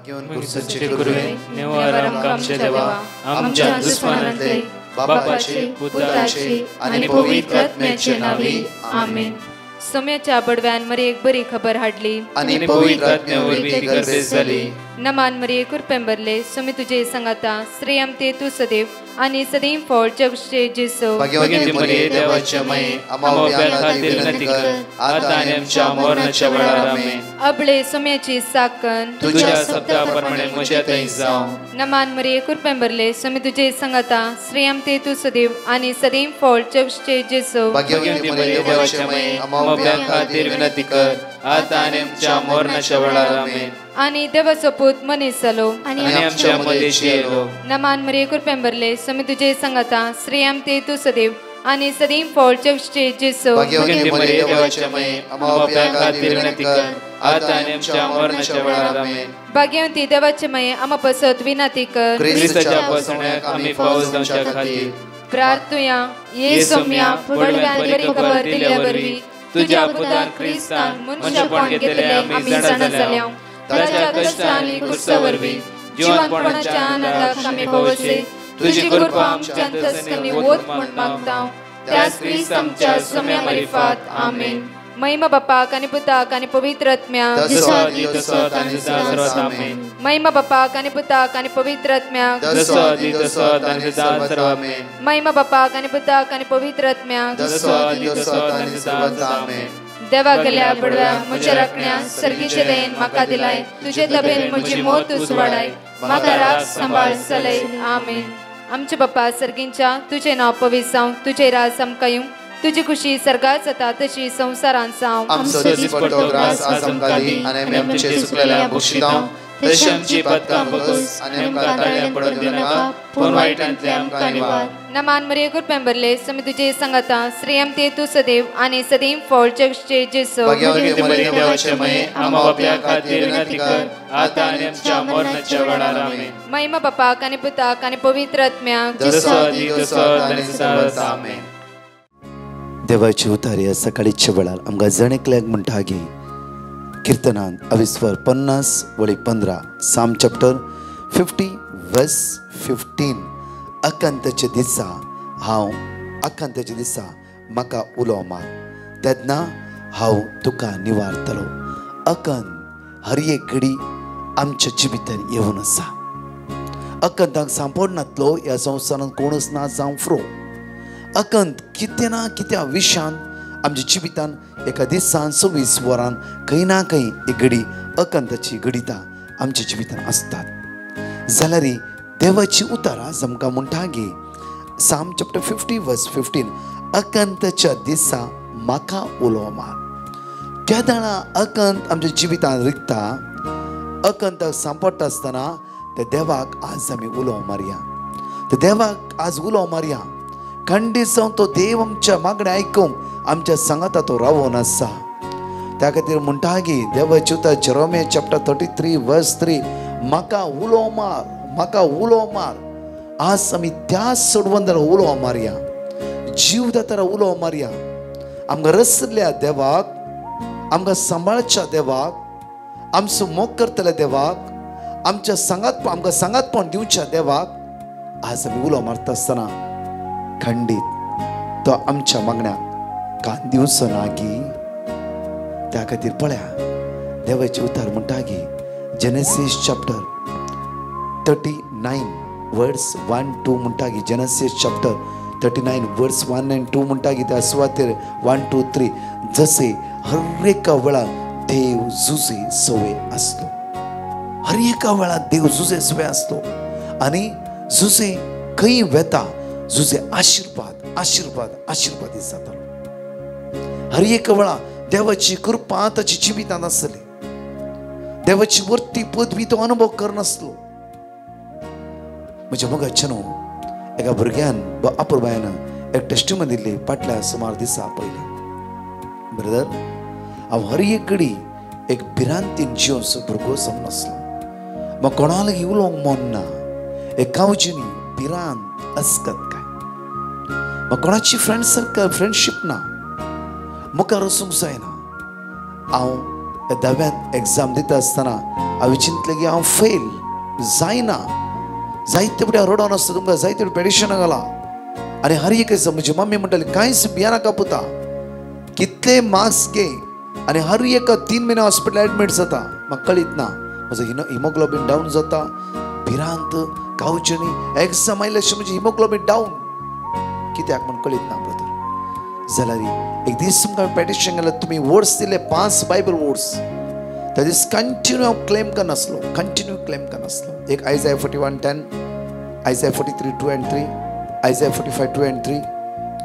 घेऊन पुरुषाचे गुरुवे नेवार आमच्या देवा आमच्या दुश्मनांतले बापाचे पुत्राचे आणि पवित्र आत्म्याचे नावे आमेन. सोम्याच्या बडव्यान मरी एक बरी खबर हाडली आणि पवित्र आत्म्यावर ती गर्दी झाली. नमान मरी कुरपेंबरले सोमी तुझे संगाता श्रेयम ते तू सदैव आणि सदैव फळ जगचे जेसो. भाग्यवती मरिये देवाच्या माये आम्हा खातीर विनंती कर आता आणि आमच्या मरणाच्या वेळार आमेन. अबळे सोम्याची साकन तुझ्या शब्दाप्रमाणे म्हज्या थंय जावं. नमान मरी कुरपेंबरले सोमी तुझे संगाता श्रेयम ते तू सदैव आणि सदैव फळ जगचे जेसो. भाग्यवती मरिये देवाच्या माये आम्हा खातीर विनंती कर आता आणि आमच्या मरणाच्या वेळार आमेन. आणि देवाचो पूत मनीस जालो आणि आमच्या मध्येशी येलो. नमान मरी कुरपेंबरले सोमी तुझे संगाता श्रेयम ते तू सदैव आणि सदैव फळ जगचे जेसो. भाग्यवती मरिये देवाच्या माये आम्हा खातीर विनंती कर आता आणि आमच्या मरणाच्या वेळार आमेन. भाग्यवती देवाचे माये आम्हा पसत विनंती कर ख्रिस्ताच्या पसण्याक आम्ही पावस जावच्या खातीर प्रार्थुया. ये सोम्या बडव्यान बरी खबर दिल्यावरवी तुझ्या पुतान ख्रिस्तान मनशापण घेतले आम्ही जाणा जाल्या. ताच्या कष्टांनी क्रुसावरवी जीवनपणाच्या आनंदाक आम्ही पवसे तुझी कृपा आमच्या अंतस्करणी वोत म्हण मागता. त्याच ख्रिस्त आमच्या सोम्या मार्फत आमेन. महिमा बापाक आणि पुताक आणि पवित्र आत्म्याक महिमा बापाक आणि पुताक आणि पवित्र आत्म्याक महिमा बापाक आणि पुताक आणि पवित्र आत्म्याक देवा गेल्या बडव्या म्हज्या राखण्या सर्गीचे देन म्हाका दिलाय. तुझे तबेन म्हजी मोत उसवाडाय म्हाका राख सांबाळ चलय. आमेन. आमचे बाप्पा सर्गींच्या तुझे नाव पवित्र जावं. तुझे राज आमकां येवं. तुझी खुशी सर्गात जाता तशी संसारांत जावं. आमचो दिसपट्टो ग्रास आज आमकां दी आनी आमी आमचे सुकलेल्या बक्षितांव तशी आमची पदकां बगस आनी आमकां ताळ्यां पडत दिनाका पूण वायटांतले आमकां निवार. नमान मरिये कुरपेंबरले सोमी तुझे संगाता श्रेयम ते तू सदैव आणि सदैव फळ जगचे जेसो. भाग्यवती मरिये देवाचे माये आम्हा बाप्या खातीर विनंती कर आता आनी आमच्या मरणाच्या वेळार आमेन. महिमा बापाक आणि पुताक आणि पवित्र आत्म्याक आमेन. देवाची उतारी सकाळीच्या वेळार आमकां जणेकल्याक म्हणटा गे कीर्तनान अविस्वर 50:15 साम चॅप्टर 50 वर्स 15. अकांताचे दिसा म्हाका उलो मार तेन्ना हांव तुका निवारतलो. अकंत हर एक घडी आमच्या जिवितान येवन आसा. अकंताक सांपडनातलो ह्या संवसारांत कोणूच ना जावं फ्रो. अकंत कितें ना कित्या विशान आमच्या जिवितान एका दिसान 24 वरान खंय ना खंय एक घडी अकंताची घडिता आमच्या जिवितान आसतात. जाल्यार देवाची उतार आज आमकां म्हणटा गे साम चॅप्टर 50 वर्स 15 अकंताच्या दिसा म्हाका उलो मार. त्या दाळा अकंत आमच्या जिवितान रिगता. अकंताक सांपडटा आसतना त्या देवाक आज आमी उलो मारया. त्या देवाक आज उलो मारया. खंडीत जावन तो देव आमच्या मागणें आयकूंक आमच्या सांगाता तो रावून आसा. त्या खातीर म्हणटा गे देवाची उतार जेरोमिया चॅप्टर 33 वर्स 3 म्हाका उलो मार म्हाका उलो मार. आज आमी त्या सोडवंदार उलो मारया. जीव दातारा उलो मारया. आमकां रसल्या देवाक आमकां सांबाळच्या देवाक आमचो मोग करतल्या देवाक आमच्या आमकां सांगातपण दिवच्या देवाक आज आमी उलो मारता आसतना खंडीत तो आमच्या मागण्याक कान दिवचो ना गी. त्या खातीर पळया देवाची उतार म्हणटा गी जेनेसीस चॅप्टर 39 वर्स 1-2 म्हणटा गी. जेनेसीस चॅप्टर 39 वर्स 1 and 2 म्हणटा गी. त्या सुवातेर 1, 2, 3 जसे हर एका वेळा देव जुजे सवे आसलो. हर एका वेळा देव जुजे सवे आसलो आनी जुजे खंय वेता जुजे आशीर्वाद आशीर्वाद आशीर्वादीत जातालो. हर एक वेळा देवाची कृपा ताची जिवितांत आसली. देवाची वर्ती पदवी तो अनुभव करनासलो. म्हज्या मोगाच्या न्हू एका भुरग्यान अपुरबायन एक टेस्टिमनी दिल्ली फाटल्या सुमार दिसा पयलीं. ब्रदर हांव हर एक घडी एक भिरांतीन जिवसो भुरगो समजलो. म्हाका कोणा लागीं उलोवंक मन ना. एक गांवचीनी भिरांत अस्कत काय म्हाका कोणाची फ्रेंड सर्कल फ्रेंडशीप ना. मुखार वचूंक जायना. हांव 10व्यांत एग्जाम दिता आसतना हांवें चिंतलें की हांव फेल जायना. जायते फुडें रडोन आसता तुमकां जायते फुडें पेडिशनां घाला. आनी हर एक दिसा म्हजी मम्मी म्हणटाली कांयच भिया नाका पुता, कितले मार्क्स घे. आनी हर एक 3 म्हयने हॉस्पिटल एडमीट जाता. म्हाका कळीत ना म्हजो हिमोग्लोबीन डावन जाता. भिरांत गांवचे न्ही एग्जाम आयले अशें म्हजें हिमोग्लोबीन डावन. कित्याक म्हण कळीत ना ब्रदर. जाल्यार एक दीस तुमकां पेटिशन केलें तुमी वर्ड्स दिले 5 बायबल वर्ड्स. त्या दीस कंटिन्यू हांव क्लेम करनासलो, कंटिन्यू क्लेम करनासलो. एक आयझाया 41:10, आयझाया 43:2 and 3, आयझाया 45:2 and 3,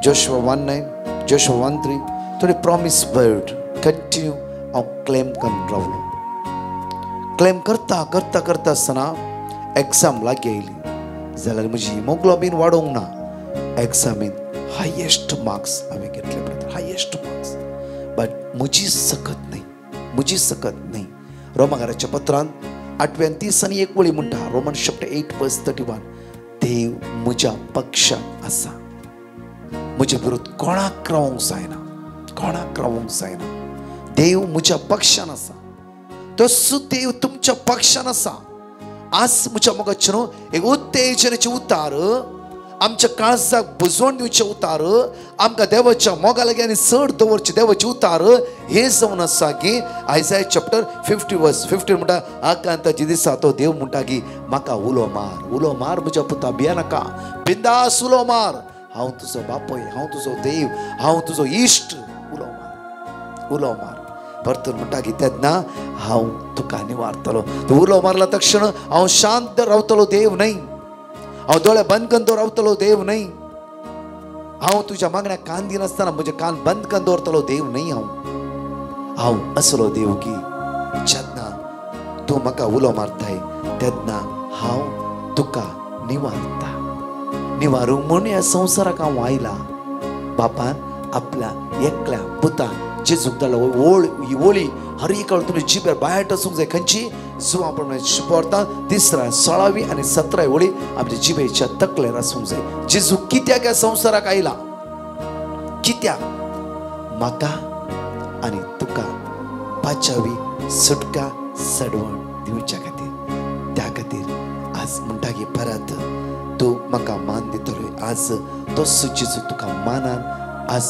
जोशुआ 1:9, जोशुआ 1:3. थोडे प्रॉमिस वर्ड कंटिन्यू हांव क्लेम करून रावलो. क्लेम करता करता करता आसतना एग्जाम लागीं येयली. जाल्यार म्हजी हिमोग्लोबीन वाडोवंक ना. एग्जामीन हायेस्ट मार्क्स हांवें घेतले ब्रदर, हायेस्ट मार्क्स. बट म्हजी सकत न्ही, म्हजी सकत न्ही. रोमाकाराच्या पत्रांत 8:30 वळी म्हणटा, रोमन्स चॅप्टर 8:31, देव म्हज्या पक्षांत आसा. म्हजे विरोध कोणाक रावंक जायना, कोणाक रावंक जायना. देव म्हज्या पक्षान आसा. तसो देव तुमच्या पक्षान आसा. आज म्हज्या मोगाचे न्हू एक उत्तेजनेचे उतार, आमच्या काळजाक बुजवण दिवचे उतार, आमकां देवाच्या मोगा लागीं आनी चड दवरचे देवाचे उतार हे जावन आसा की आयझाया चॅप्टर 50:15 म्हणटा, आकांताच्या दिसा तो देव म्हणटा की म्हाका उलो मार, उलो मार म्हज्या पुता, भिया नाका, बिंदास उलो मार. हांव तुजो बापूय, हांव तुजो देव, हांव तुजो इश्ट. उलो मार, उलो मार. परतून म्हणटा की तेन्ना हांव तुका निवारतलो. तो उलो मारला तक्षण हांव शांत रावतलो देव न्हय, हांव दोळे बंद करून रावतलो देव न्हय, हांव तुज्या मागण्याक कान दिनासतना म्हजे कान बंद करून दवरतलो देव न्हय. हांव असलो देव की जेन्ना तूं म्हाका उलो मारताय तेन्ना हांव तुका निवारता. निवारूंक म्हूण ह्या संवसाराक हांव आयला. बापान आपल्या एकल्या पुता जेजूक धाडला. ही ओळी हर एक तुमी जिबेर बायट आसूंक जाय. खंयची जो आपण शिकवता 3, 16 आनी 17 ओळी आमच्या जिबेच्या तकलेर आसूंक जाय. जेजू कित्याक ह्या संवसाराक आयला, कित्याक म्हाका आनी तुका पाचावी सुटका सडवण दिवच्या खातीर. त्या खातीर आज म्हणटा की परत तूं म्हाका मान दितलो. आज तोच जेजू तुका मानान आज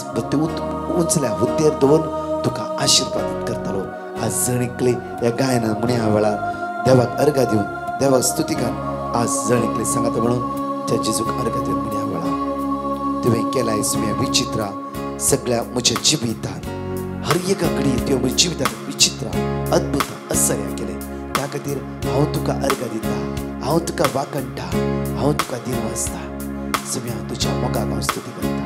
उंचल्या हुद्देर दवरून तुका आशिर्वादीत करतलो. आज जणिकले ह्या गायना म्हणया वेळार देवाक अर्घा दिवन देवाक स्तुती कर. आज जणिकले सांगात म्हणून त्या जेजूक अर्घा दिवन म्हणया वेळार तुवें केलाय सुम्या विचित्रा सगळ्या म्हज्या जिवितांत. हर एका कडेन तुवें म्हज्या जिवितांत विचित्र अद्भुत आश्चर्य केले. त्या खातीर हांव तुका अर्घा दिता, हांव तुका वाकणटा, हांव तुका दिनवासता. सुम्या तुज्या मोगाक हांव स्तुती करता.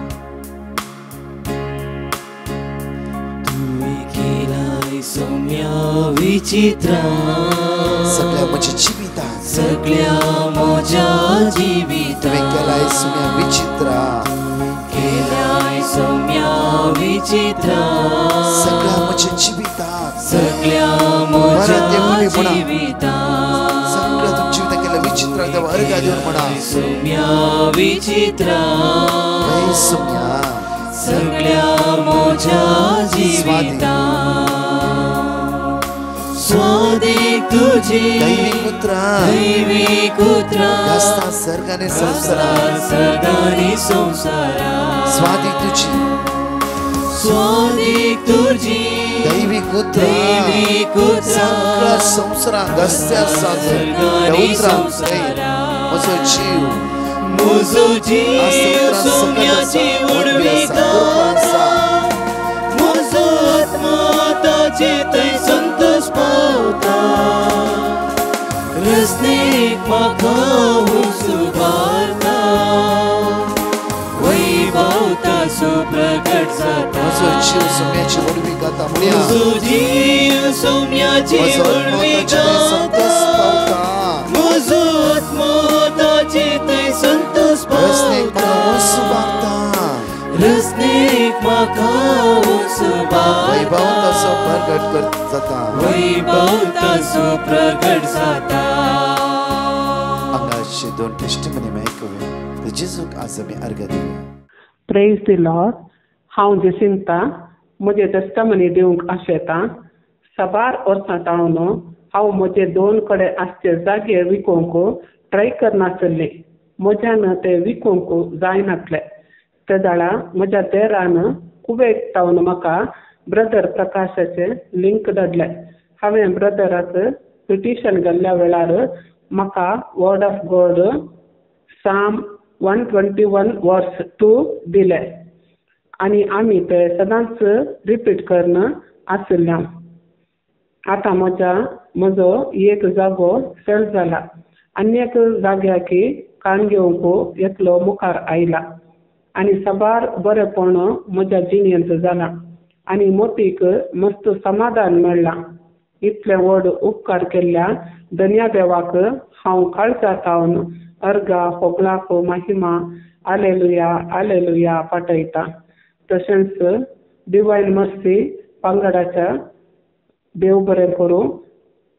सौम्या विचित्रा सगळ्या म्हज्या जिवितांत, सगळ्या म्हज्या जिवितांत तुवें केलाय सुम्या विचित्रा, केलाय सौम्या विचित्रा सगळ्या म्हज्या जिवितांत, सगळ्या म्हज्या जिवितांत. सगळ्या तुमच्या जिवितांत केल्या विचित्रा देवा अर्घा दिवन म्हणा सौम्या विचित्रा, सौम्या सगळ्या म्हज्या जिवितांत. स्वादिक तुझी दैविक उतरा, दैविक उतरा गास्ता सर्गाने संसारात, सर्गाने संसारात. स्वादिक तुझी, स्वादिक तुझी दैविक उतरा, दैविक उतरा सगळ्या संसारात गास्त्या सर्गाने संसारात. म्हजो जीव, म्हजो जीव सौम्याची उडविता, म्हजो आत्मा ताचे थंय संतोष पावता. रसनीक म्हाका सुबारता, वैभव ताचो प्रगट जाता. म्हजो जीव सौम्याची उडवी गाता म्हणया, म्हजो जीव सौम्याची उडवी गाता, म्हजो आत्मा ताचे थंय संतोष पावता. रसनीक म्हाका सुबारता, वैभव ताचो प्रगट जाता, वैभव ताचो प्रगट जाता. हांगाचे 2 टेस्टिमनी आयकुया. तर जेजूक आज आमी अर्घ दिवया. Praise the Lord. हांव जसिंता म्हजे टेस्टमनी दिवंक आशेतां. साबार वर्सां जावन हांव म्हजे 2 कडे आसचे जागे विकोंक ट्राय करनासले. म्हज्यान ते विकोंक जायनासले. ते दाळा म्हज्या देरान कुवेत तावन म्हाका ब्रदर प्रकाशाचे लिंक धाडले. हांवें ब्रदराक पिटिशन घाल्ल्या वेळार म्हाका वर्ड ऑफ गॉड साम 121 वर्स 2 दिले आनी आमी ते सदांच रिपीट करन आसल्या. आतां म्हजो एक जागो सेल जाला. आनी एक जाग्याक काण घेवंक एकलो मुखार आयला आनी साबार बरेपण म्हज्या जिणेंत जाला आनी मोतीक मस्त समाधान मेळ्ळां. इतले व्हड उपकार केल्ल्या धन्या देवाक हांव काळजांतावन अर्गा होगलाक महिमा आलेलुया आलेलुया पाठयता. तशेंच डिवायन मर्सी पंगडाच्या देव बरें करूं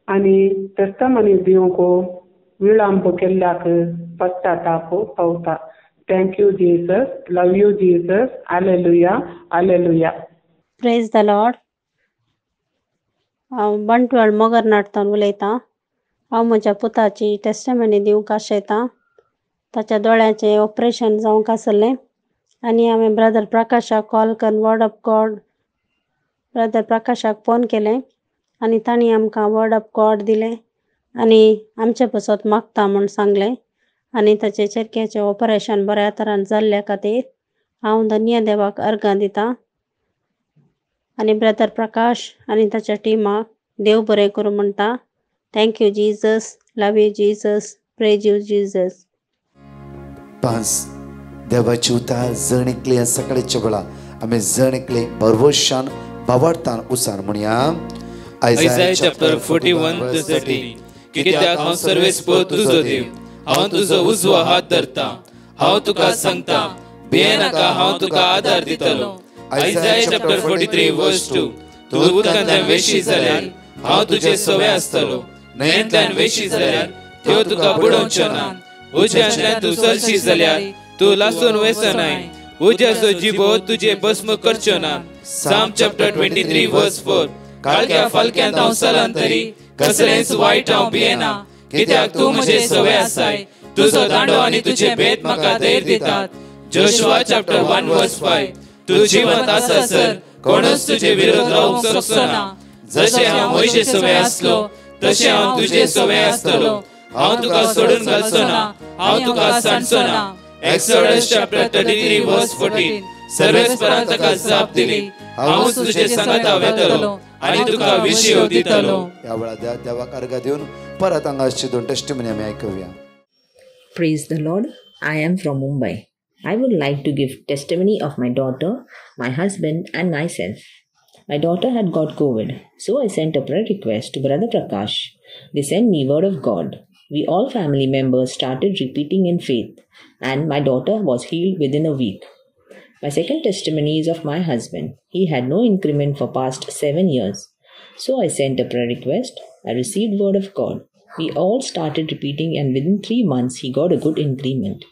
आनी तेस्तामनी दिवंक विळंब केल्ल्याक पश्चाताप पावता. Thank you Jesus, love you Jesus, आलेलुया आलेलुया. Praise the Lord. हांव बंटवाळ मोगर नाटतान उलयतां. हांव म्हज्या पुताची टेस्टमनी दिवंक आशयतां. ताच्या दोळ्याचें ऑपरेशन जावंक आसलें आनी हांवें ब्रदर प्रकाशाक कॉल करून वर्ड ऑफ गॉड ब्रदर प्रकाशाक फोन केलें आनी तांणी आमकां वर्ड ऑफ गॉड दिलें आनी आमचे पसत मागता म्हूण सांगलें आनी ताचे चेरकेचें ऑपरेशन बऱ्या तरान जाल्ल्या खातीर हांव धन्य देवाक अर्गां दितां आनी ब्रदर प्रकाश आनी ताच्या टिमाक देव बरें करूं म्हणटा. Thank you Jesus, love you Jesus, praise you Jesus. पांच देवाची उतार जणिकले सकाळच्या वेळा आमी जणिकले भरवशान भावार्थान उसार म्हणया. Isaiah chapter 41 to 30. कित्याक हांव सर्वेस्पर तुजो देव, हांव तुजो उजवो हात धरता, हांव तुका सांगता, भिये नाका, हांव तुका आदार दितलो. Isaiah chapter 43 verse 2. तूं उदकांतल्यान वेशी जाल्यार हांव तुजे सवे आसतलो, न्हंयेंतल्यान वेशी जाल्यार त्यो तुका बुडोवच्यो ना. उज्यांतल्यान तूं चलशी जाल्यार तूं लासून वेसनाय, उज्याचो जिबो तुजे भस्म करच्यो ना. Psalm chapter 23 verse 4. काळक्या फालक्यांत हांव सलांतरी, कसलेंच वायट हांव भियेना, कित्याक तूं म्हजे सवे आसाय. तुजो दांडो आनी तुजे भेद म्हाका धैर्य दितात. Joshua chapter 1 verse 5. तूं जिवंत आसासर कोणूच तुजे विरोध रावंक शकचो ना. जशें हांव म्हजे सवे आसलो तशें हांव तुजे सवे आसतलो. हांव तुका सोडून घालचो ना, हांव तुका सांडचो ना. Exodus chapter 33 verse 14. सर्वेस्परान ताका जाप दिली, हांवूच तुजे संगता वेतलो आनी तुका विशयो दितलो. या वेळा देवाक अर्घ दिवन परत हांगाची 2 टेस्टिमनी आमी आयकुया. Praise the Lord. I am from Mumbai. I would like to give testimony of my daughter, my husband and myself. My daughter had got COVID, so I sent a prayer request to Brother Prakash. They sent me word of God. We all family members started repeating in faith and my daughter was healed within a week. My second testimony is of my husband. He had no increment for past 7 years. So I sent a prayer request. I received word of God. We all started repeating and within 3 months he got a good increment.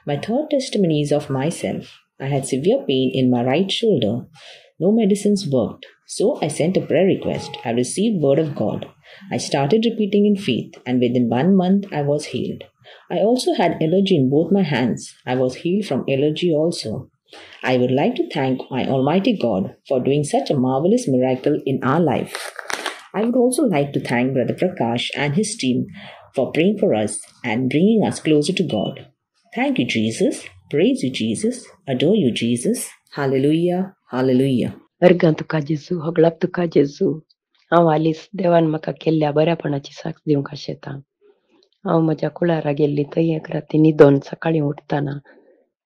My third testimony is of myself. I had severe pain in my right shoulder. No medicines worked. So I sent a prayer request. I received word of God. I started repeating in faith and within 1 month I was healed. I also had allergy in both my hands. I was healed from allergy also. I would like to thank my Almighty God for doing such a marvelous miracle in our life. I would also like to thank Brother Prakash and his team for praying for us and bringing us closer to God. Thank you, Jesus. Praise you, Jesus. Adore you, Jesus. Hallelujah. Hallelujah. अर्गां तुका जेजू, होगलाप तुका जेजू. हांव हालींच देवान म्हाका केल्ल्या बऱ्यापणाची साक्ष दिवंक आशेतां. हांव म्हज्या कुळारा गेल्ली थंय एक राती न्हिदोन सकाळीं उठताना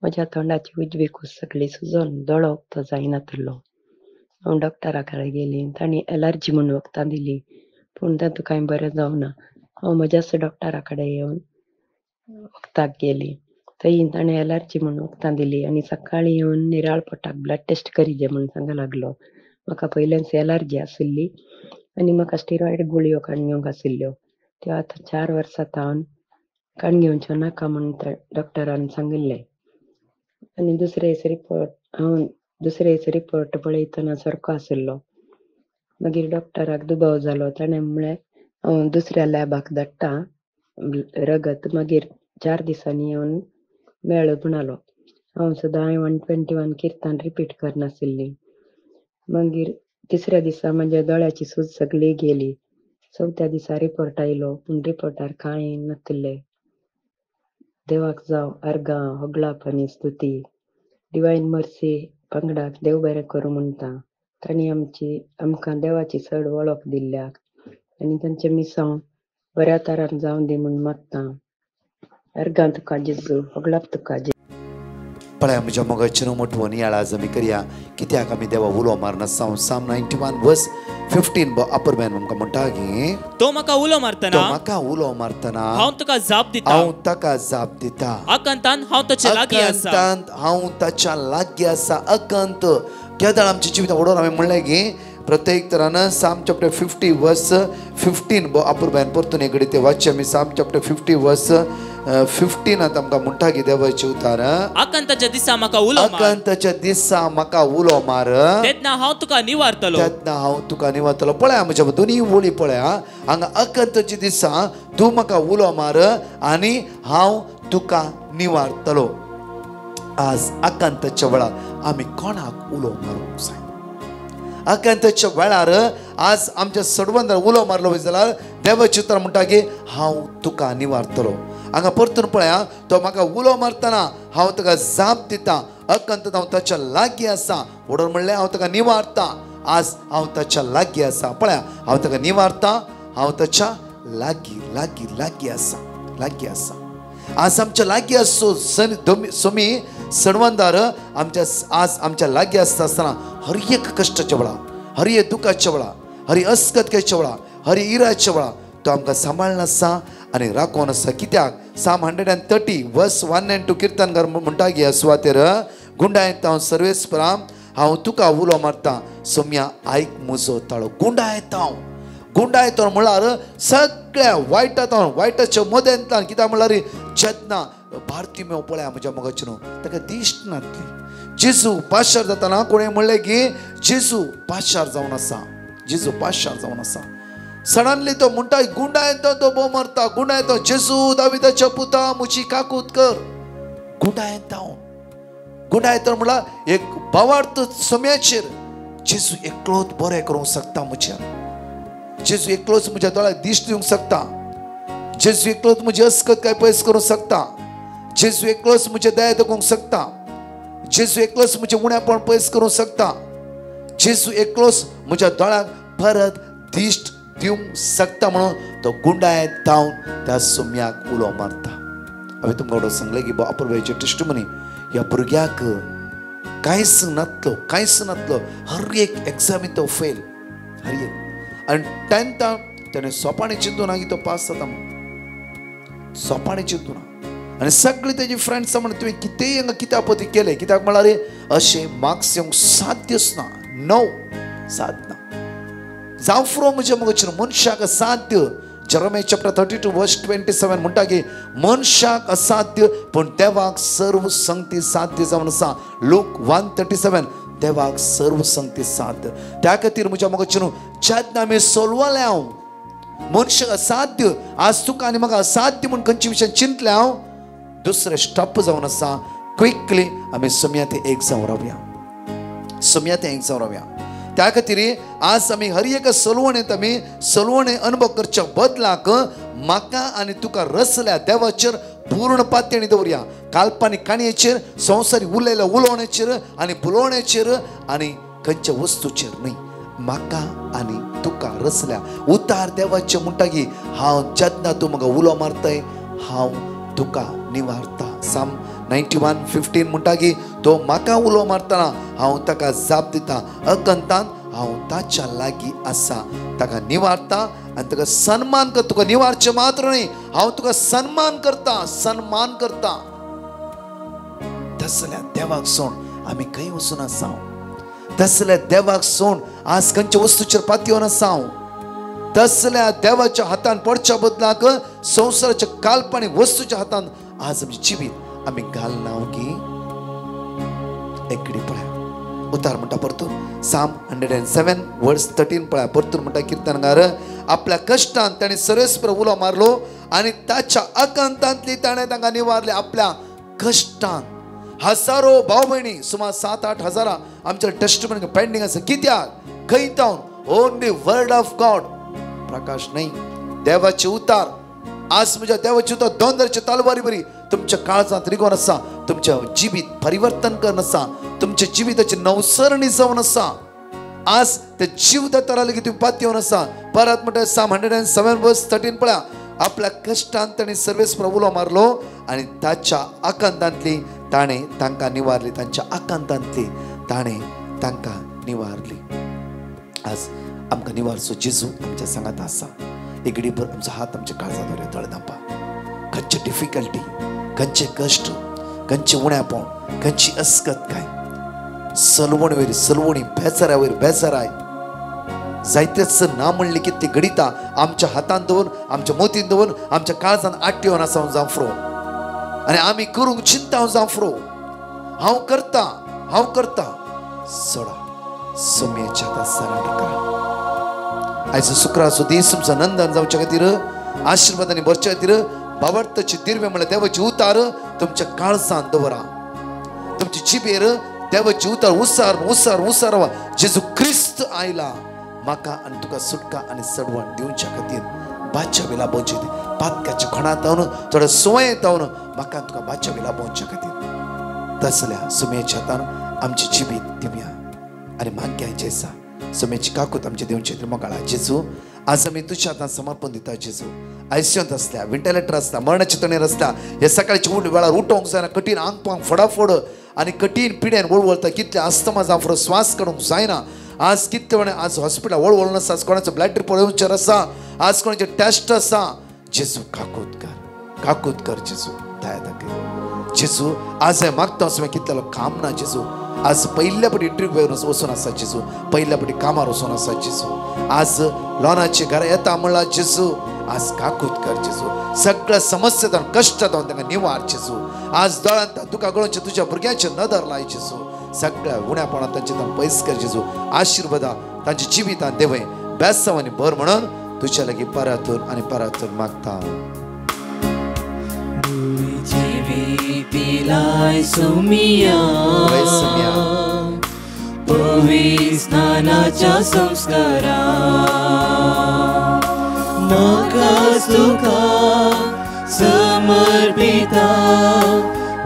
म्हज्या तोंडाची उजवी कूस सगळी सुजोन दोळो उक्तो जायनासलो. हांव डॉक्टरा कडेन गेली, तांणी एलर्जी म्हूण वखदां दिली, पूण तातूंत कांय बरें जावना. हांव म्हज्याच डॉक्टरा कडेन येवन वखदाक गेली. थंय ताणें एलर्जी म्हूण वखदां दिली आनी सकाळीं येवन निराळ पोटाक ब्लड टेस्ट करीजे म्हूण सांगूंक लागलो. म्हाका पयलेंच एलर्जी आशिल्ली आनी म्हाका स्टिरॉयड गुळयो काडून घेवंक आशिल्ल्यो. त्यो आतां 4 वर्सां तावन काडून घेवच्यो नाका म्हूण डॉक्टरान सांगिल्लें. आनी दुसरे दिसा रिपोर्ट पळयतना सारको आशिल्लो. मागीर डॉक्टराक दुबाव जालो. ताणें म्हळें हांव दुसऱ्या लॅबाक धाडटा रगत. मागीर 4 दिसांनी येवन मेळ म्हणालो. हांव सुद्दां 121 किर्तान रिपीट करनाशिल्ली. मागीर तिसऱ्या दिसा म्हाज्या दोळ्याची सूज सगळी गेली. चवथ्या दिसा रिपोर्ट आयलो, पूण रिपोर्टार कांय नासलें. देवाक जावं अर्गां, होगलाप आनी स्तुती. डिवायन मर्सी पंगडाक देव बरें करूं म्हणटा. तांणी आमकां देवाची चड वळख दिल्ल्याक आनी तांचें मिसांव बऱ्या तरान जावं दी म्हूण मागता. अर्गां तुका जेजू, होगलाप तुका जेजू. पळय म्हज्या मोगाचेर मोठवो नियाळ आज आमी करया. कित्याक आमी देवा उलो मारना सावन साम 91 वर्स 15 अपर मॅन आमकां म्हणटा की तो म्हाका उलो मारतना हांव तुका जाप दिता. हांव ताका जाप दिता. अकंतान हांव ताचे लागीं आसा. अकंतान हांव ताच्या लागीं आसा. अकंत केदाळ आमच्या जिवितां उडोवन हांवें म्हणलें की प्रत्येक तरान साम चॅप्टर 50 वर्स 15 अपर मॅन परतून एक ते वाचचे आमी. साम चॅप्टर 50 वर्स 15 आमकां म्हणटा की देवाचें उतार. अकंताच्या दिसा म्हाका उलो मार. अकंताच्या दिसा म्हाका उलो मार. तेन्ना हांव तुका निवारतलो. तेन्ना हांव तुका निवारतलो. पळय म्हज्या दोनी वळी पळय. हांगा अकंताच्या दिसा तूं म्हाका उलो मार आनी हांव तुका निवारतलो. आज अकंताच्या वेळार आमी कोणाक उलो मारूंक जाय? अकंताच्या वेळार आज आमच्या सडवंदार उलो मारलो वय जाल्यार देवाचें उतर म्हणटा की हांव तुका निवारतलो. हांगा परतून पळया, तो म्हाका उलो मारतना हांव ताका जाप दिता. अकंत हांव ताच्या लागीं आसा. उडोवन म्हणलें हांव ताका निवारता. आज हांव ताच्या लागीं आसा. पळया, हांव ताका निवारता. हांव ताच्या लागीं आसा. आज आमच्या लागीं आसो सोमी सणवंदार आज आमच्या लागीं आसतना हर एक कश्टाच्या वेळा, हर एक दुखाच्या वेळा, हर एक अस्कतकेच्या वेळा, हर एक इराच्या वेळा तो आमकां सांबाळून आसा आनी राखून आसा. कित्याक साम 130 वर्स 1 and 2 किर्तनकार म्हणटा की ह्या सुवातेर गुंडायेता हांव सर्वेस्पराम, हांव तुका उलो मारता. सोम्या आयक म्हजो ताळो. गुंडायतो म्हळ्यार सगळ्या वायटाच्या मदेंतल्यान. कित्याक म्हळ्यार जेन्ना भारतीय पळया म्हज्या मोगाचेर ताका दिश्ट नासली. जेजू पाशार जाताना कोणें म्हणलें की जेजू पाशार जावन आसा. सडनली तो म्हणटा गुंडायतो तो बो मारता. गुंडायतो जेजू दाविदाच्या पुता मुची काकूत कर. गुंडायतो म्हळ्यार एक भावार्थ सोम्याचेर जेजू एकलोच बरें करूंक शकता. जेजू एकलोच म्हज्या दोळ्याक दिश्ट दिवंक शकता. जेजू एकलोच म्हजी अस्कत काय पयस करूंक शकता. जेजू एकलोच म्हजे दया दाखोवंक शकता. जेजू एकलोच म्हजे उणेपण पयस करूंक शकता. जेजू एकलोच म्हज्या दोळ्याक परत दिश्ट दिवंक शकता. म्हणून तो गुंडायत जावन त्या सोम्याक उलो मारता. हांवें तुमकां सांगलें की अपूर्वेचे टेस्टिमनी ह्या भुरग्याक कांयच नासलो. हर एक एग्जामीन तो फेल. हर एक. आनी 10th त्याने सोपाणी चिंतूना की तो पास जाता म्हणून. सोपाणी चिंतूना. आनी सगळी तेजी फ्रेंड्स म्हणून तुवें कितेंय हांगा किताबती केले. कित्याक म्हळ्यार अशें मार्क्स येवंक साध्यच ना. साध्य ना. जावं फुरो म्हज्या मोगाचेर मनशाक असाध्य. जेरेमिया चॅप्टर 32 वर्स 27 म्हणटा की मनशाक असाध्य पूण देवाक सर्व संगती साध्य जावन आसा. लूक 1:37 देवाक सर्व संगती साध्य. त्या खातीर म्हज्या मोगाचेर जेन्ना आमी सोलवलें हांव मनशाक असाध्य, आज तुका आनी म्हाका असाध्य म्हूण खंयचे विशय चिंतले हांव दुसरें स्टॉप जावन आसा. क्विकली आमी सोम्या ते एक जावन रावया. त्या खातीर आज आमी हर एका सलवणेंत आमी सलवणें अनुभव करच्या बदलाक म्हाका आनी तुका रचल्या देवाचेर पूर्ण पातळी दवरया. काल्पनीक काणयेचेर, संवसारी उलयल्या उलोवण्याचेर आनी बुलोवण्याचेर आनी खंयच्या वस्तूचेर न्हय. म्हाका आनी तुका रचल्या उतार देवाचे म्हणटा की हांव जेन्ना तूं म्हाका उलो मारताय हांव तुका निवारता. साम 91:15 म्हणटा की तो म्हाका उलो मारतना हांव ताका जाप दिता. अकंतान हांव ताच्या लागीं आसा. ताका निवारता आनी ताका सन्मान करता. तुका निवारचें मात्र न्ही, हांव तुका सन्मान करता. तसल्या देवाक सोड आमी खंय वचून आसा. तसल्या देवाक सोड आज खंयच्या वस्तूचेर पातयेवन आसा. तसल्या देवाच्या हातान पडच्या बदलाक संवसाराच्या काल्पनीक वस्तूच्या हातान आज आमचें जिवीत आमी घालना की एकडी पळय. उतार म्हणटा परतून साम 107 वर्स 13 पळय परतून म्हणटा कीर्तनकार आपल्या कश्टांत ताणें सर्वेस्पर उलो मारलो आनी ताच्या आकांतांतली ताणें तांकां निवारले. आपल्या कश्टांत हजारो भाव भयणी सुमार 7-8 हजारां आमच्या टेस्टमनी पेंडिंग आसा. कित्याक खंय तावन ओनली वर्ड ऑफ गॉड प्रकाश नाही देवाचे उतार. आज म्हज्या देवाचे उतार दोंदरचे तलवारी बरी तुमच्या काळजांत रिगोन आसा. तुमच्या जिवीत परिवर्तन करून आसा. तुमच्या जिविताची नवसरणी जावन आसा. आज ते जीव दातारा लेगीत तुम्ही पात येवन आसा. परत म्हणटा साम 107 वर्स 13 पळया आपल्या कश्टांत ताणें सर्वेस्पर उलो मारलो आनी ताच्या आकांतांतली ताणें तांकां निवारली. तांच्या आकांतांतली ताणें तांकां निवारली. आज आमकां निवारचो जेजू आमच्या सांगात आसा. एक घडीभर आमचो हात आमच्या काळजांत दवरया तळदंपा. खंयचे डिफिकल्टी खंयचे कश्ट खंयचे उण्यापण खंयची अस्कतकाय सलवण वयर सलवणी बेजारा वयर बेजाराय जायतेच ना म्हणले की ते घडिता आमच्या हातान दवरून आमच्या मोतीन दवरून आमच्या काळजान आट्योन आसा जावफ्रो आनी आमी करूंक चिंता जावफ्रो. हांव करता सोडा सोम्याच्या हातांत सरेंडर करा. आयज शुक्राचो दीस तुमचो नंदन जावच्या खातीर आशिर्वादांनी भरच्या खातीर बाबर्तची दिर्वे म्हणल्यार देवाची उतार तुमच्या काळजांत दवरा. तुमच्या जिबेर देवाची उतार उसार उसार उसार जेजू क्रिस्त आयला म्हाका आनी तुका सुटका आनी सडवण दिवच्या खातीर बाच्या वेला बोंचे पातकाच्या खणांत तावन थोड्या सोयेंत तावन म्हाका तुका बाच्या वेला बोंच्या खातीर तसल्या सुमेच्या हातान आमची जिबीत दिवया आनी माग्याचें आसा. सुमेची काकूत आमच्या देवचे मोगाळा जेजू आज आमी तुज्या हातान समर्पण दिता. जेजू आयसीयूंत आसल्या व्हेंटिलेटर आसता मरणाच्या तणेर आसता हे सकाळच्या वेळार उठोवंक जायना कठीण आंग पांग फडाफड आनी कठीण पिड्यान वळवळता कितले अस्थमा जावं फुडें स्वास काडूंक जायना. आज कितले वेळा आज हॉस्पिटल वळवळ आसा. आज कोणाचो ब्लड रिपोर्ट आसा. आज कोणाचे टेस्ट आसा. जेजू काकूत कर जेजू दया दाखय. जेजू आज हांवें मागता असो कितलो काम ना. जेजू आज पहिल्या पटी इंटरव्यूवर वचून आसा. जेजू पहिल्या पटी कामार वचून आसा. जेजू आज लॉनाचे घरा येता म्हणला. जेजू आज काकूत कर. जेजू सगळ्या समस्येंतल्यान कश्टांतल्यान तांकां निवार. जेजू आज दोळांत तुका गळोवचे तुज्या भुरग्यांचे नदर लाय. जेजू सगळ्या उण्यापणां तांचे पयस कर. जेजू आशिर्वादा तांच्या जिवितांत देवय बेसांव आनी भर म्हणून तुज्या लागीं परतून आनी परतून मागता. जिवितिलाय सोमिया पवित्र स्नानाच्या संस्कारा म्हाका तुका समर्पिता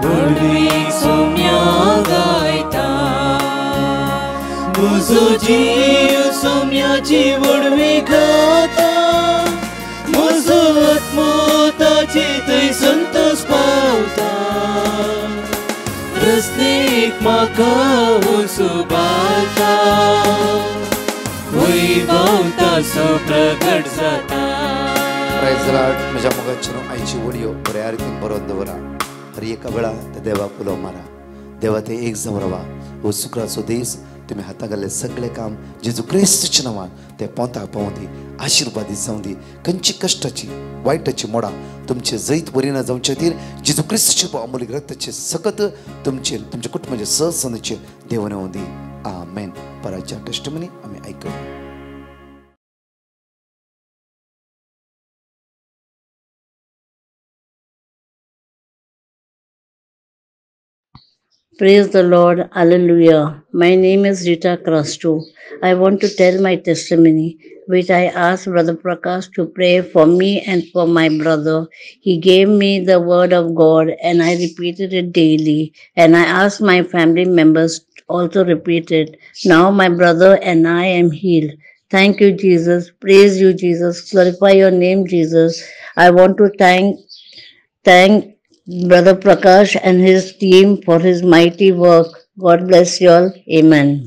वडवीक सोम्या गायता. म्हजो जीव सोम्याची वडवी गाता. म्हजो आत्मो ताची थंय संतोष पावता. रस्तेक म्हाका वसुबाता वैभव ताचो प्रगट जाता. Praise lord. म्हज्या मोगाची आयची वडयो बऱ्या रितीन बरोवन दवरा. हर एका वेळा त्या देवाक उलो मारा. देवा ते एक जावन रावा. हो शुक्राचो दीस तुम्ही हाता घाल्ले सगळे काम जेजू क्रिस्तच्या नांवान ते पोंताक पावूं दी. आशिर्वादीत जावं दी. खंयची कश्टाची वायटाची मोडां तुमचे जैत वरिना जावचे खातीर जेजू क्रिस्तचे अमूल्य रक्ताचे सकत तुमचेर तुमच्या कुटुंबाचे सहसंदचेर देवान येवं दी. आमेन. पराच्या टेस्टमनी आमी आयकूं. Praise the Lord. Hallelujah. My name is Rita Krastu. I want to tell my testimony, which I asked Brother Prakash to pray for me and for my brother. He gave me the word of God and I repeated it daily. And I asked my family members to also repeat it. Now my brother and I am healed. Thank you, Jesus. Praise you, Jesus. Glorify your name, Jesus. I want to thank Brother Prakash and his team for his mighty work. God bless you all. Amen.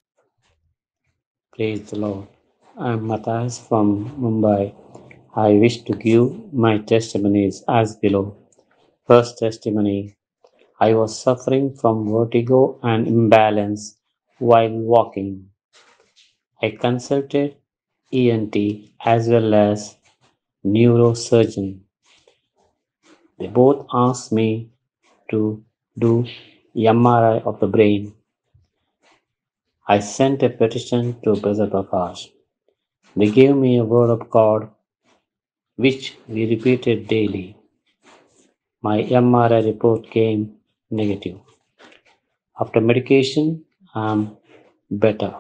Praise the Lord. I'm Matthias from Mumbai. I wish to give my testimonies as below. First testimony. I was suffering from vertigo and imbalance while walking. I consulted ENT as well as neurosurgeon. They both asked me to do MRI of the brain. I sent a petition to Brother Prakash. They gave me a word of God which we repeated daily. My MRI report came negative. After medication, I'm better.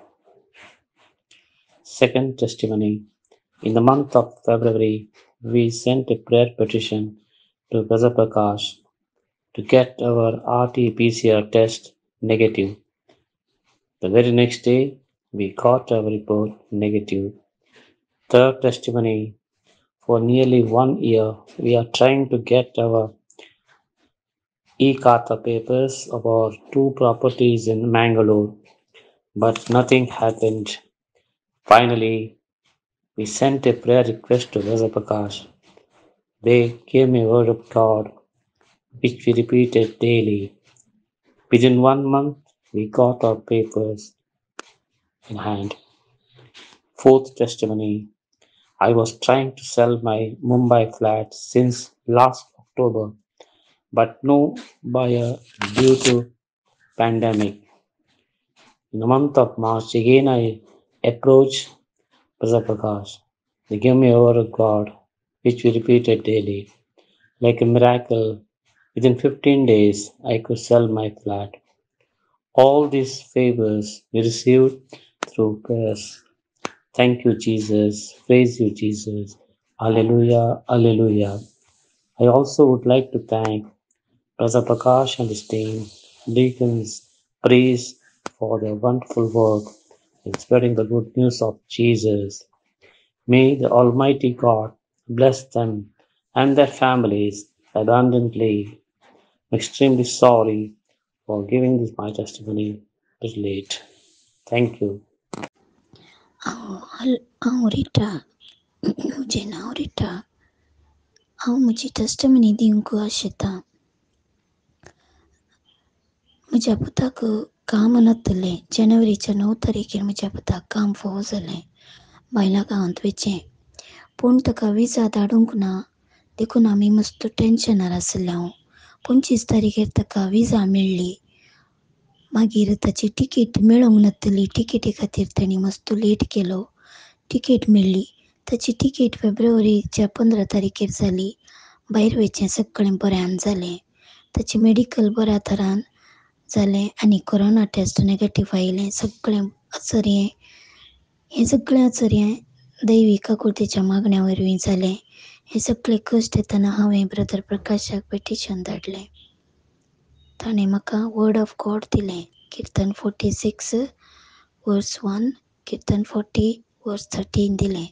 Second testimony. In the month of February, we sent a prayer petition to Brother Prakash to get our RT-PCR test negative. The very next day, we got our report negative. Third testimony. For nearly 1 year, we are trying to get our e-Khata papers of our 2 properties in Mangalore, but nothing happened. Finally, we sent a prayer request to Brother Prakash. They gave me a word of God, which we repeated daily. Within 1 month, we got our papers in hand. Fourth testimony. I was trying to sell my Mumbai flat since last October, but no buyer due to pandemic. In the month of March, again I approached Brother Prakash. They gave me a word of God, which we repeated daily. Like a miracle, within 15 days, I could sell my flat. All these favors we received through prayers. Thank you, Jesus. Praise you, Jesus. Alleluia, alleluia. I also would like to thank Brother Prakash and his team, deacons, priests, for their wonderful work in spreading the good news of Jesus. May the Almighty God bless them and their families abundantly. I'm extremely sorry for giving this my testimony a bit late. Thank you. हांव रिटा म्हजें नांव रिटा. हांव म्हजी testimony दिवंक आशितां. म्हज्या पुताक काम नासलें. जानेवारीच्या 9 तारखेर म्हज्या पुताक काम फावो जालें. बायला गांवांत वयचें, पूण ताका विजा धाडूंक ना देखून आमी मस्त टेन्शनार आसले. हांव 25 तारखेर ताका विजा मेळ्ळी. मागीर ताची टिकेट मेळोंक नासली. टिकेटी खातीर ताणी मस्त लेट केलो. टिकेट मेळ्ळी. ताची टिकेट फेब्रुवारीच्या 15 तारखेर जाली. भायर वयचें सगळें बऱ्यान जालें. ताचें मेडिकल बऱ्या तरान जालें आनी कोरोना टेस्ट नेगेटीव आयलें. सगळें आश्चर्य. हें सगळें आश्चर्य दैवी काकुळतेच्या मागण्या वरवीं जालें. हे सगळे कश्ट येतना हांवें ब्रदर प्रकाशाक पेटिशन धाडलें. ताणें म्हाका वर्ड ऑफ गॉड दिलें. किर्तन 46 वर्स 1, किर्तन 40 वर्स 13 दिलें.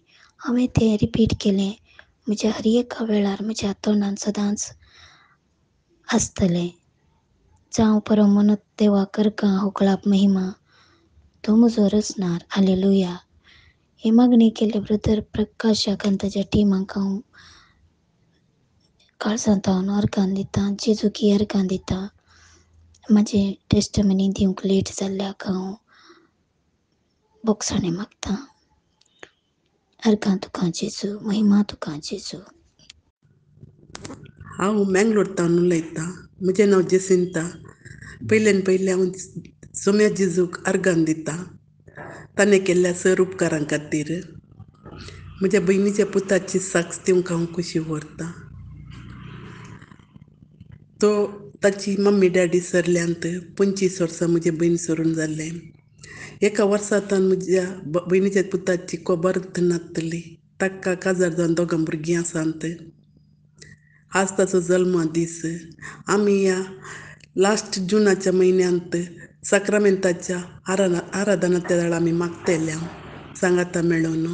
हांवें तें रिपीट केलें. म्हज्या हर एका वेळार म्हज्या तोंडान सदांच आसतलें. जावं परमोन्नत देवाक अर्गां होकळाप महिमा तो म्हजो रचणार. हालेलुया. हे मागणी केले ब्रदर प्रकाशाक आनी ताच्या टिमाक हांव काळजांतल्यान अर्गां दितां. जेजूकी अर्गां दितां. म्हाजें टेस्टमनी दिवंक लेट जाल्ल्याक हांव बोगसाणें मागतां. अर्गां तुका जेजू, महिमा तुका जेजू. हांव मँगलोरतान उलयतां. म्हजें नांव जेसिंता. पयल्यान पयलें हांव सोम्या जेजूक अर्गां दितां ताणें केल्ल्या सर उपकारां खातीर. म्हज्या भयणीच्या पुताची साक्स दिवंक हांव खुशी व्हरतां. ताची मम्मी डॅडी सरल्यांत 25 वर्सां म्हजी भयण सरून जाल्लें. एका वर्सांतल्यान म्हज्या भयणीच्या पुताची कोबर्थ नासतली. ताका काजार जावन 2 भुरगीं आसात. आज ताचो जल्म दीस. आमी ह्या लास्ट जुनाच्या म्हयन्यांत साक्रामेंताच्या आराधनाच्या वेळार आमी मागतले सांगाता मेळून.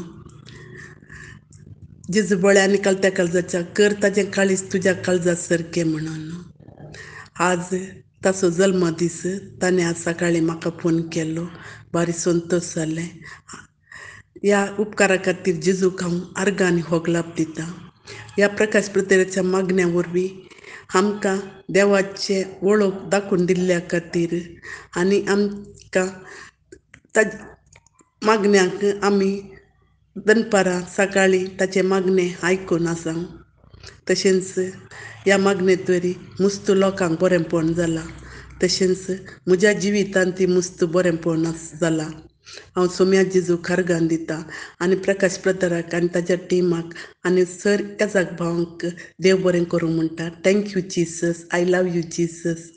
जेजू बळ्या आनी कळत्या काळजाच्या कर ताजें काळीज तुज्या काळजा सारकें म्हणून. आज ताचो जल्म दीस. ताणें आज सकाळीं म्हाका फोन केलो. भारी संतोश जालें. ह्या उपकारा खातीर जेजूक हांव अर्गां आनी होगलाप दितां. ह्या प्रकाश प्रतेच्या मागण्या वरवीं आमकां देवाचें वळख दाखोवन दिल्ल्या खातीर आनी आमकां मागण्यांक आमी दनपारां सकाळीं ताचे मागणें आयकून आसा. तशेंच ह्या मागणेंत वरी मुस्त लोकांक बरेंपण जालां. तशेंच म्हज्या जिवितांत ती मुस्त बरेंपण जालां. हांव सोम्या जेजू खारगान दितां आनी प्रकाश ब्रदराक आनी ताज्या टिमाक आनी सर काजाक भावांक देव बरें करूं म्हणटा. Thank you Jesus. I love you Jesus.